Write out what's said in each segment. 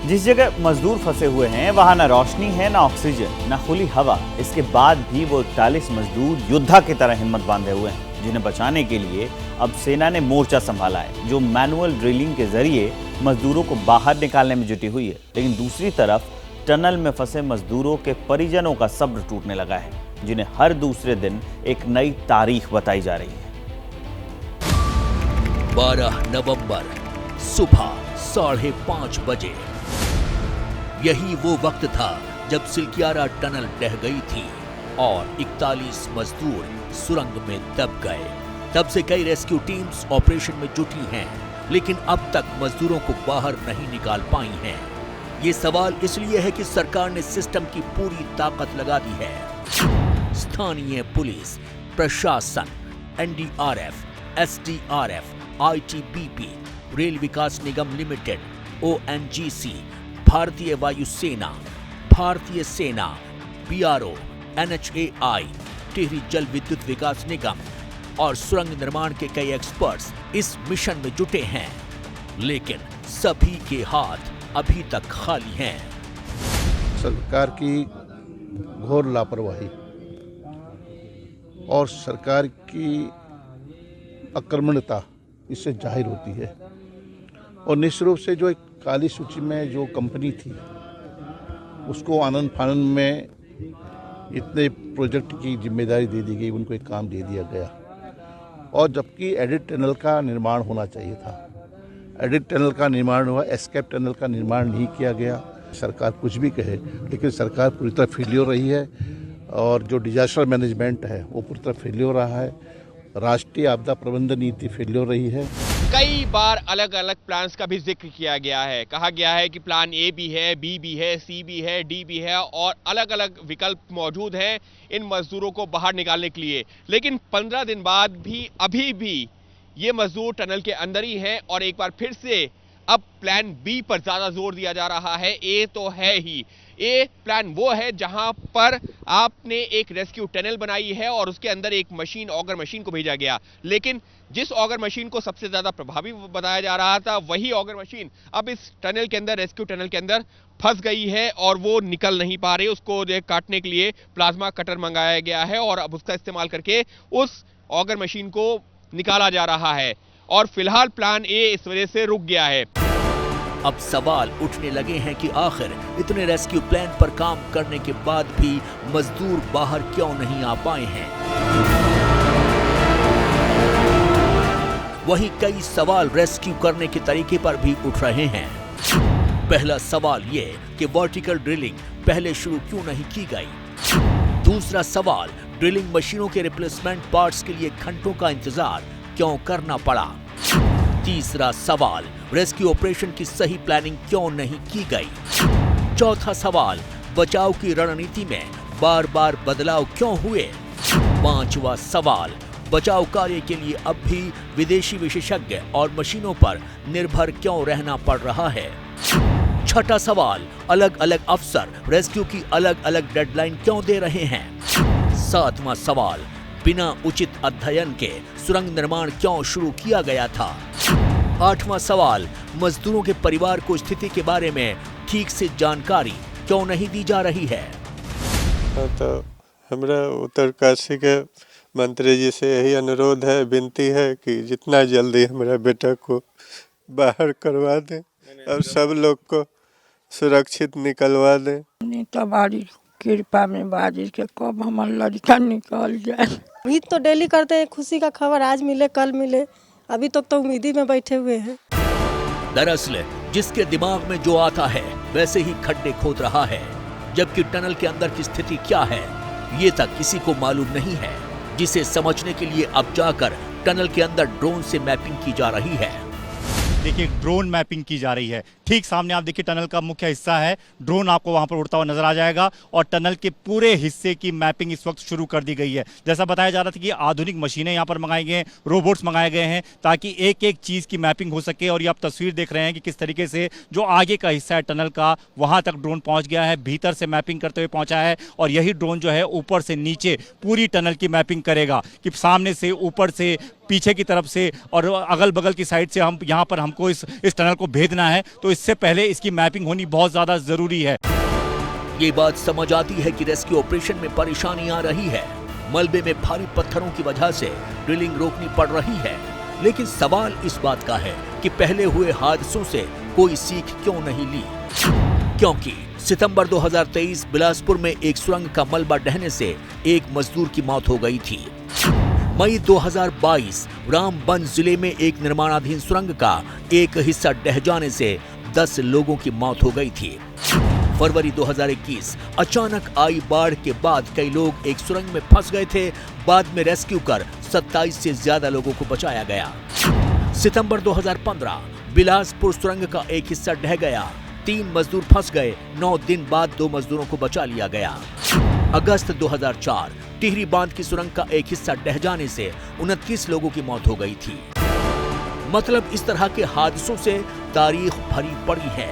जिस जगह मजदूर फंसे हुए हैं वहां न रोशनी है, न ऑक्सीजन, न खुली हवा। इसके बाद भी वो 41 मजदूर योद्धा की तरह हिम्मत बांधे हुए हैं, जिन्हें बचाने के लिए अब सेना ने मोर्चा संभाला है, जो मैनुअल ड्रिलिंग के जरिए मजदूरों को बाहर निकालने में जुटी हुई है। लेकिन दूसरी तरफ टनल में फंसे मजदूरों के परिजनों का सब्र टूटने लगा है, जिन्हें हर दूसरे दिन एक नई तारीख बताई जा रही है। 12 नवंबर सुबह 5:30 बजे। यही वो वक्त था जब सिलकियारा टनल ढह गई थी और 41 मजदूर सुरंग में दब गए। तब से कई रेस्क्यू टीम्स ऑपरेशन में जुटी हैं, लेकिन अब तक मजदूरों को बाहर नहीं निकाल पाई हैं। ये सवाल इसलिए है कि सरकार ने सिस्टम की पूरी ताकत लगा दी है। स्थानीय पुलिस, प्रशासन, एनडीआरएफ, एसडीआरएफ, आईटीबीपी, रेल विकास निगम लिमिटेड, ओएनजीसी, भारतीय वायुसेना, भारतीय सेना, बीआरओ, एनएचएआई, टिहरी जल विद्युत विकास निगम और सुरंग निर्माण के कई एक्सपर्ट्स इस मिशन में जुटे हैं, लेकिन सभी के हाथ अभी तक खाली हैं। सरकार की घोर लापरवाही और सरकार की अकर्मण्यता इससे जाहिर होती है और निश्चित रूप से जो एक काली सूची में जो कंपनी थी उसको आनंद फानंद में इतने प्रोजेक्ट की जिम्मेदारी दे दी गई, उनको एक काम दे दिया गया। और जबकि एडिट टनल का निर्माण होना चाहिए था, एडिट टनल का निर्माण हुआ, एस्केप टनल का निर्माण नहीं किया गया। सरकार कुछ भी कहे, लेकिन सरकार पूरी तरह फेलियर रही है और जो डिजास्टर मैनेजमेंट है वो पूरी तरह फेलियर रहा है। राष्ट्रीय आपदा प्रबंधन नीति फेलियर रही है। कई बार अलग अलग प्लान्स का भी जिक्र किया गया है। कहा गया है कि प्लान ए भी है, बी भी है, सी भी है, डी भी है और अलग अलग विकल्प मौजूद हैं इन मजदूरों को बाहर निकालने के लिए। लेकिन 15 दिन बाद भी अभी भी ये मजदूर टनल के अंदर ही हैं और एक बार फिर से अब प्लान बी पर ज्यादा जोर दिया जा रहा है। ए तो है ही, ए प्लान वो है जहां पर आपने एक रेस्क्यू टनल बनाई है और उसके अंदर एक मशीन, ऑगर मशीन को भेजा गया। लेकिन जिस ऑगर मशीन को सबसे ज्यादा प्रभावी बताया जा रहा था, वही ऑगर मशीन अब इस टनल के अंदर, रेस्क्यू टनल के अंदर फंस गई है और वो निकल नहीं पा रही। उसको काटने के लिए प्लाज्मा कटर मंगाया गया है और अब उसका इस्तेमाल करके उस ऑगर मशीन को निकाला जा रहा है और फिलहाल प्लान ए इस वजह से रुक गया है। अब सवाल उठने लगे हैं कि आखिर इतने रेस्क्यू प्लान पर काम करने के बाद भी मजदूर बाहर क्यों नहीं आ पाए हैं। वहीं कई सवाल रेस्क्यू करने के तरीके पर भी उठ रहे हैं। पहला सवाल ये कि वर्टिकल ड्रिलिंग पहले शुरू क्यों नहीं की गई। दूसरा सवाल, ड्रिलिंग मशीनों के रिप्लेसमेंट पार्ट्स के लिए घंटों का इंतजार क्यों करना पड़ा। तीसरा सवाल, रेस्क्यू ऑपरेशन की सही प्लानिंग क्यों नहीं की गई। चौथा सवाल, बचाव की रणनीति में बार बार बदलाव क्यों हुए। पांचवा सवाल, बचाव कार्य के लिए अब भी विदेशी विशेषज्ञ और मशीनों पर निर्भर क्यों रहना पड़ रहा है। छठा सवाल, अलग अलग अफसर रेस्क्यू की अलग अलग डेडलाइन क्यों दे रहे हैं। सातवां सवाल, बिना उचित अध्ययन के सुरंग निर्माण क्यों शुरू किया गया था। आठवां सवाल, मजदूरों के परिवार को स्थिति के बारे में ठीक से जानकारी क्यों नहीं दी जा रही है। तो हमरा उत्तरकाशी के मंत्री जी से यही अनुरोध है, विनती है कि जितना जल्दी हमारा बेटा को बाहर करवा दें और सब लोग को सुरक्षित निकलवा दें। नेता बारिश कृपा में बारिश के कब हमारा लड़का निकल जाए। अभी तो डेली करते हैं, खुशी का खबर आज मिले कल मिले, अभी तक तो उम्मीद में बैठे हुए हैं। दरअसल जिसके दिमाग में जो आता है वैसे ही खड्डे खोद रहा है, जबकि टनल के अंदर की स्थिति क्या है ये तक किसी को मालूम नहीं है, जिसे समझने के लिए अब जाकर टनल के अंदर ड्रोन से मैपिंग की जा रही है। देखिए ड्रोन मैपिंग की जा रही है। ठीक सामने आप देखिए टनल का मुख्य हिस्सा है, ड्रोन आपको वहां पर उड़ता हुआ नजर आ जाएगा और टनल के पूरे हिस्से की मैपिंग इस वक्त शुरू कर दी गई है। जैसा बताया जा रहा था कि आधुनिक मशीनें यहाँ पर मंगाई गई हैं, रोबोट्स मंगाए गए हैं ताकि एक एक चीज की मैपिंग हो सके। और ये आप तस्वीर देख रहे हैं कि किस तरीके से जो आगे का हिस्सा है टनल का वहां तक ड्रोन पहुंच गया है, भीतर से मैपिंग करते हुए पहुंचा है और यही ड्रोन जो है ऊपर से नीचे पूरी टनल की मैपिंग करेगा कि सामने से ऊपर से पीछे की तरफ से और अगल बगल की साइड से हम यहाँ पर हमको इस टनल को भेजना है, तो इससे पहले इसकी मैपिंग होनी बहुत ज़्यादा ज़रूरी है। ये बात समझ आती है कि रेस्क्यू ऑपरेशन में परेशानी आ रही है। मलबे में भारी पत्थरों की वजह से ड्रिलिंग रोकनी पड़ रही है, लेकिन सवाल इस बात का है कि पहले हुए हादसों से कोई सीख क्यों नहीं ली, क्योंकि सितंबर 2023 बिलासपुर में एक सुरंग का मलबा ढहने से एक मजदूर की मौत हो गई थी। मई 2022 रामबन जिले में एक निर्माणाधीन सुरंग का एक हिस्सा ढह जाने से 10 लोगों की मौत हो गई थी। फरवरी 2021 अचानक आई बाढ़ के बाद कई लोग एक सुरंग में फंस गए थे। बाद में रेस्क्यू कर 27 से ज्यादा लोगों को बचाया गया। सितंबर 2015 बिलासपुर सुरंग का एक हिस्सा ढह गया, 3 मजदूर फंस गए। 9 दिन बाद 2 मजदूरों को बचा लिया गया। अगस्त 2004 टिहरी बांध की सुरंग का एक हिस्सा ढह जाने से 29 लोगों की मौत हो गई थी। मतलब इस तरह के हादसों से तारीख भरी पड़ी है,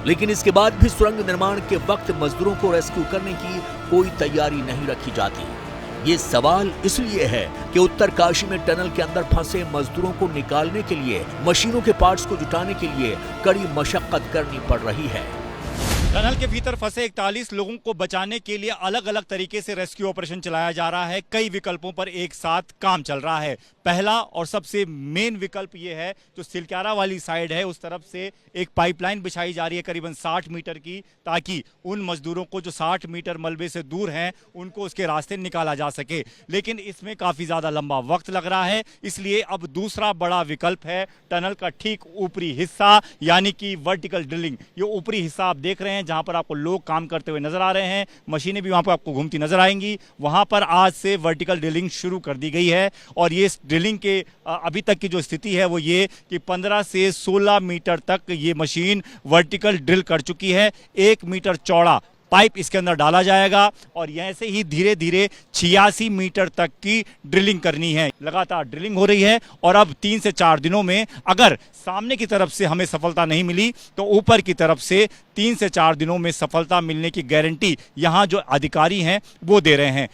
लेकिन इसके बाद भी सुरंग निर्माण के वक्त मजदूरों को रेस्क्यू करने की कोई तैयारी नहीं रखी जाती। ये सवाल इसलिए है कि उत्तरकाशी में टनल के अंदर फंसे मजदूरों को निकालने के लिए मशीनों के पार्ट्स को जुटाने के लिए कड़ी मशक्कत करनी पड़ रही है। टनल के भीतर फंसे 41 लोगों को बचाने के लिए अलग अलग तरीके से रेस्क्यू ऑपरेशन चलाया जा रहा है। कई विकल्पों पर एक साथ काम चल रहा है। पहला और सबसे मेन विकल्प ये है, जो सिलक्यारा वाली साइड है उस तरफ से एक पाइपलाइन बिछाई जा रही है करीबन 60 मीटर की, ताकि उन मजदूरों को जो 60 मीटर मलबे से दूर हैं उनको उसके रास्ते निकाला जा सके। लेकिन इसमें काफ़ी ज़्यादा लंबा वक्त लग रहा है, इसलिए अब दूसरा बड़ा विकल्प है टनल का ठीक ऊपरी हिस्सा, यानी कि वर्टिकल ड्रिलिंग। ये ऊपरी हिस्सा आप देख रहे हैं जहां पर आपको लोग काम करते हुए नजर आ रहे हैं, मशीनें भी वहां पर आपको घूमती नजर आएंगी। वहां पर आज से वर्टिकल ड्रिलिंग शुरू कर दी गई है और ये ड्रिलिंग के अभी तक की जो स्थिति है वो ये कि 15 से 16 मीटर तक ये मशीन वर्टिकल ड्रिल कर चुकी है। 1 मीटर चौड़ा पाइप इसके अंदर डाला जाएगा और ऐसे ही धीरे धीरे 86 मीटर तक की ड्रिलिंग करनी है। लगातार ड्रिलिंग हो रही है और अब 3 से 4 दिनों में अगर सामने की तरफ से हमें सफलता नहीं मिली तो ऊपर की तरफ से 3 से 4 दिनों में सफलता मिलने की गारंटी यहाँ जो अधिकारी हैं वो दे रहे हैं।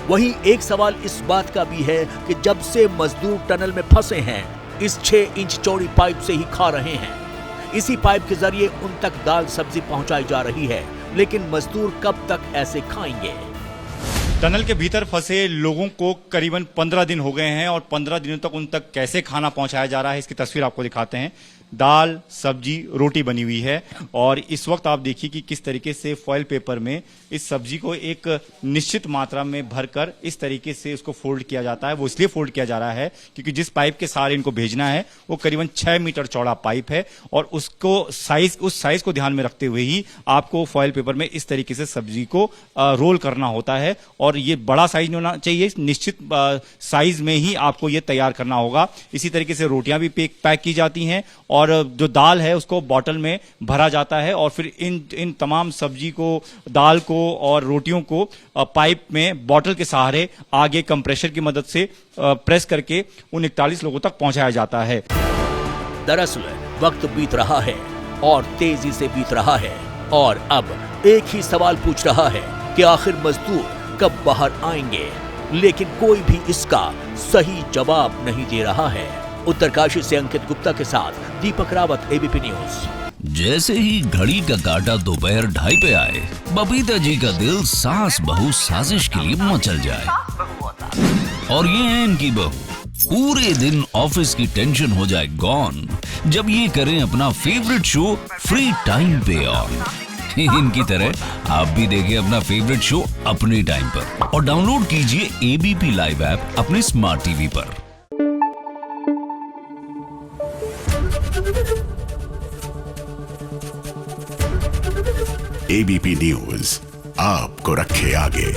वहीं एक सवाल इस बात का भी है कि जब से मजदूर टनल में फंसे हैं, इस 6 इंच चौड़ी पाइप से ही खा रहे हैं। इसी पाइप के जरिए उन तक दाल सब्जी पहुंचाई जा रही है, लेकिन मजदूर कब तक ऐसे खाएंगे? टनल के भीतर फंसे लोगों को करीबन 15 दिन हो गए हैं और 15 दिनों तक उन तक कैसे खाना पहुंचाया जा रहा है इसकी तस्वीर आपको दिखाते हैं। दाल, सब्जी, रोटी बनी हुई है और इस वक्त आप देखिए कि किस तरीके से फॉइल पेपर में इस सब्जी को एक निश्चित मात्रा में भरकर इस तरीके से उसको फोल्ड किया जाता है। वो इसलिए फोल्ड किया जा रहा है क्योंकि जिस पाइप के सहारे इनको भेजना है वो करीबन 6 मीटर चौड़ा पाइप है और उसको उस साइज को ध्यान में रखते हुए ही आपको फॉइल पेपर में इस तरीके से सब्जी को रोल करना होता है और ये बड़ा साइज नहीं होना चाहिए, निश्चित साइज में ही आपको ये तैयार करना होगा। इसी तरीके से रोटियां भी पैक की जाती हैं और जो दाल है उसको बॉटल में भरा जाता है और फिर इन तमाम सब्जी को, दाल को और रोटियों को पाइप में बॉटल के सहारे आगे कंप्रेशर की मदद से प्रेस करके उन 41 लोगों तक पहुंचाया जाता है। दरअसल वक्त बीत रहा है और तेजी से बीत रहा है और अब एक ही सवाल पूछ रहा है कि आखिर मजदूर कब बाहर आएंगे, लेकिन कोई भी इसका सही जवाब नहीं दे रहा है। उत्तरकाशी से अंकित गुप्ता के साथ दीपक रावत, एबीपी न्यूज। जैसे ही घड़ी का काटा दोपहर 2:30 पे आए, बबीता जी का दिल सास बहू साजिश के लिए मचल जाए। और ये है इनकी बहू, पूरे दिन ऑफिस की टेंशन हो जाए गॉन जब ये करें अपना फेवरेट शो फ्री टाइम पे ऑन। इनकी तरह आप भी देखें अपना फेवरेट शो अपने टाइम पर और डाउनलोड कीजिए एबीपी लाइव ऐप अपने स्मार्ट टीवी पर। एबीपी न्यूज आपको रखे आगे।